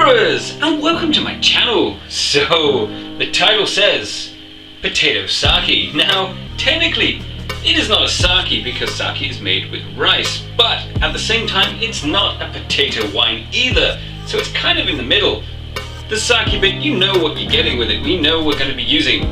brewers, and welcome to my channel. So, the title says potato sake. Now, technically, it is not a sake because sake is made with rice, but at the same time, it's not a potato wine either. So it's kind of in the middle. The sake bit, you know what you're getting with it. We know we're going to be using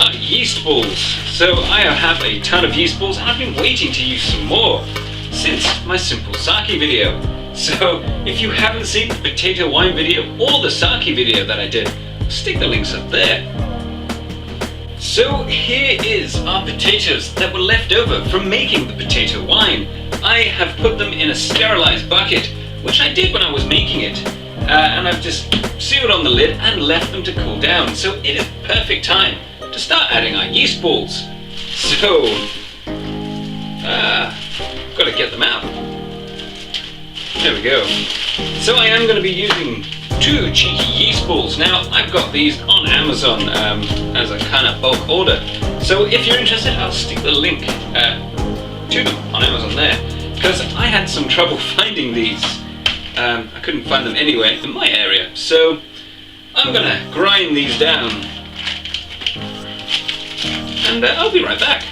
our yeast balls. So I have a ton of yeast balls, and I've been waiting to use some more since my simple sake video. So if you haven't seen the potato wine video or the sake video that I did, I'll stick the links up there. So here is our potatoes that were left over from making the potato wine. I have put them in a sterilized bucket, which I did when I was making it, and I've just sealed on the lid and left them to cool down. So it is perfect time to start adding our yeast balls. So, got to get them out. There we go. So I am going to be using 2 cheeky yeast balls. Now, I've got these on Amazon as a kind of bulk order. So if you're interested, I'll stick the link to them on Amazon there. Because I had some trouble finding these. I couldn't find them anywhere in my area. So I'm going to grind these down. And I'll be right back.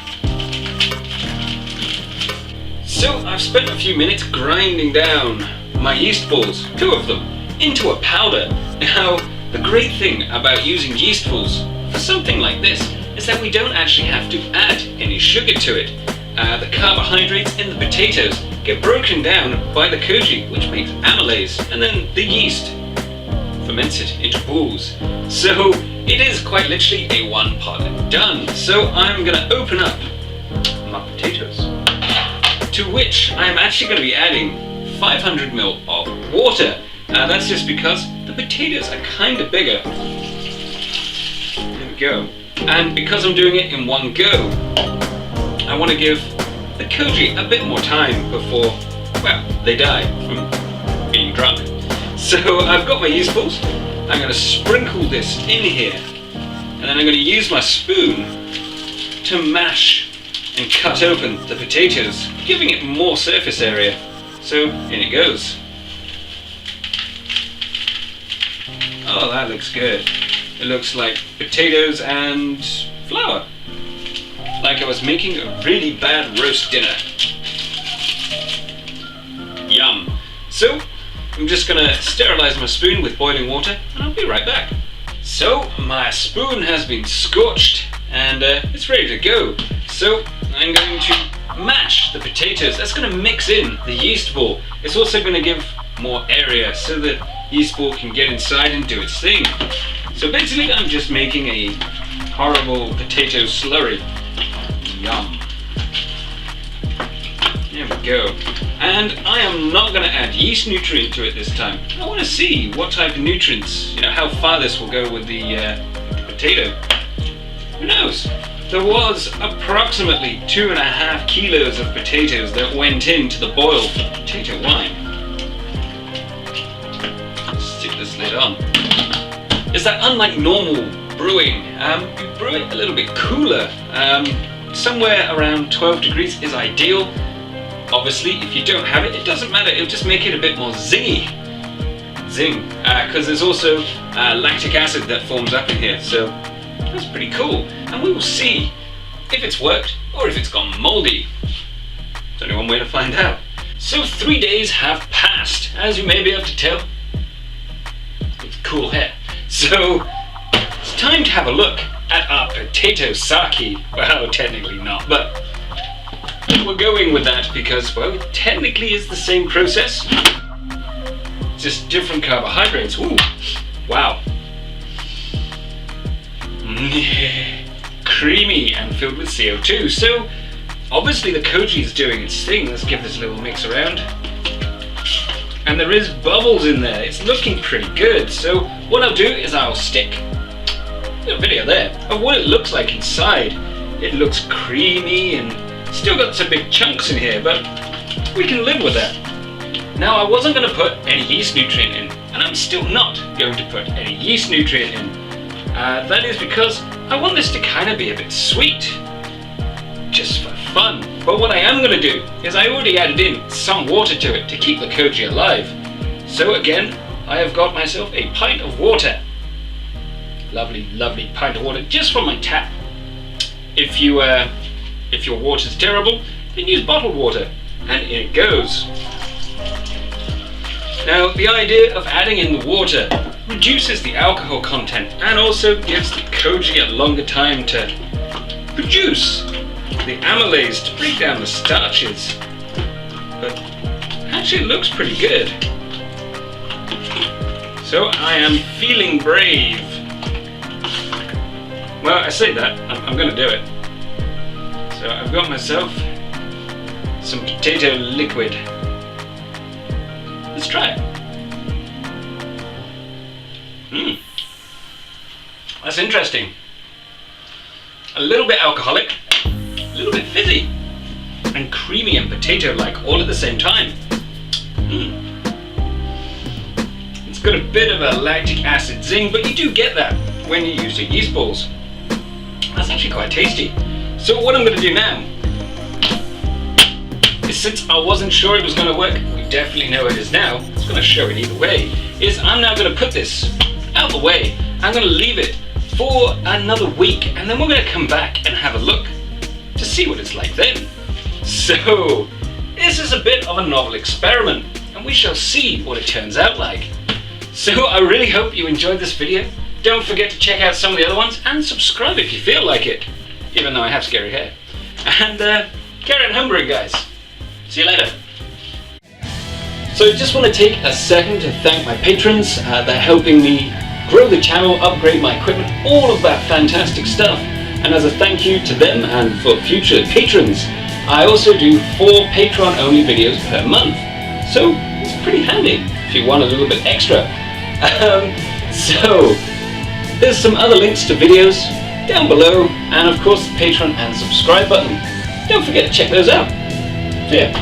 So I've spent a few minutes grinding down my yeast balls, 2 of them, into a powder. Now, the great thing about using yeast balls for something like this is that we don't actually have to add any sugar to it. The carbohydrates in the potatoes get broken down by the koji, which makes amylase, and then the yeast ferments it into balls. So it is quite literally a one pot and done. So I'm going to open up my potatoes, to which I'm actually going to be adding 500 ml of water. That's just because the potatoes are kind of bigger. There we go. And because I'm doing it in one go, I want to give the koji a bit more time before, well, they die from being drunk. So I've got my yeast balls. I'm going to sprinkle this in here, and then I'm going to use my spoon to mash and cut open the potatoes, giving it more surface area. So in it goes. Oh, that looks good. It looks like potatoes and flour. Like I was making a really bad roast dinner. Yum. So I'm just gonna sterilize my spoon with boiling water, and I'll be right back. So my spoon has been scorched and it's ready to go. So I'm going to mash the potatoes. That's going to mix in the yeast ball. It's also going to give more area so the yeast ball can get inside and do its thing. So basically I'm just making a horrible potato slurry. Yum. There we go. And I am not going to add yeast nutrient to it this time. I want to see what type of nutrients, how far this will go with the potato. Who knows? There was approximately 2.5 kilos of potatoes that went into the boil for potato wine. Stick this lid on. Is that unlike normal brewing, you brew it a little bit cooler. Somewhere around 12 degrees is ideal. Obviously, if you don't have it, it doesn't matter. It'll just make it a bit more zingy. Zing. Because there's also lactic acid that forms up in here. So that's pretty cool. And we will see if it's worked or if it's gone moldy. There's only one way to find out. So 3 days have passed. As you may be able to tell, it's cool hair. So it's time to have a look at our potato sake. Well, technically not, but we're going with that because, well, it technically is the same process. Just different carbohydrates. Ooh, wow. Creamy and filled with CO2. So obviously the koji is doing its thing. Let's give this a little mix around. And there is bubbles in there. It's looking pretty good. So what I'll do is I'll stick a little video there of what it looks like inside. It looks creamy and still got some big chunks in here, but we can live with that. Now, I wasn't going to put any yeast nutrient in, and I'm still not going to put any yeast nutrient in. That is because I want this to kind of be a bit sweet, just for fun. But what I am going to do is I already added in some water to it to keep the koji alive. So again, I have got myself a pint of water. Lovely, lovely pint of water just from my tap. If your water's terrible, then use bottled water, and in it goes. Now, the idea of adding in the water reduces the alcohol content and also gives the koji a longer time to produce the amylase to break down the starches. But actually it looks pretty good. So I am feeling brave. Well, I say that, I'm going to do it. So I've got myself some potato liquid. Let's try it. That's interesting. A little bit alcoholic, a little bit fizzy, and creamy and potato-like all at the same time. It's got a bit of a lactic acid zing, but you do get that when you use your yeast balls. That's actually quite tasty. So what I'm going to do now is, since I wasn't sure it was going to work, we definitely know it is now, it's going to show it either way, is I'm now going to put this out the way. I'm going to leave it for another week, and then we're going to come back and have a look to see what it's like then. So this is a bit of a novel experiment, and we shall see what it turns out like. So I really hope you enjoyed this video. Don't forget to check out some of the other ones and subscribe if you feel like it, even though I have scary hair. And carry on homebrewing, guys. See you later. So I just want to take a second to thank my patrons. They're helping me grow the channel, upgrade my equipment, all of that fantastic stuff. And as a thank you to them and for future patrons, I also do 4 Patreon only videos per month. So it's pretty handy if you want a little bit extra. So there's some other links to videos down below, and of course the Patreon and subscribe button. Don't forget to check those out. See ya.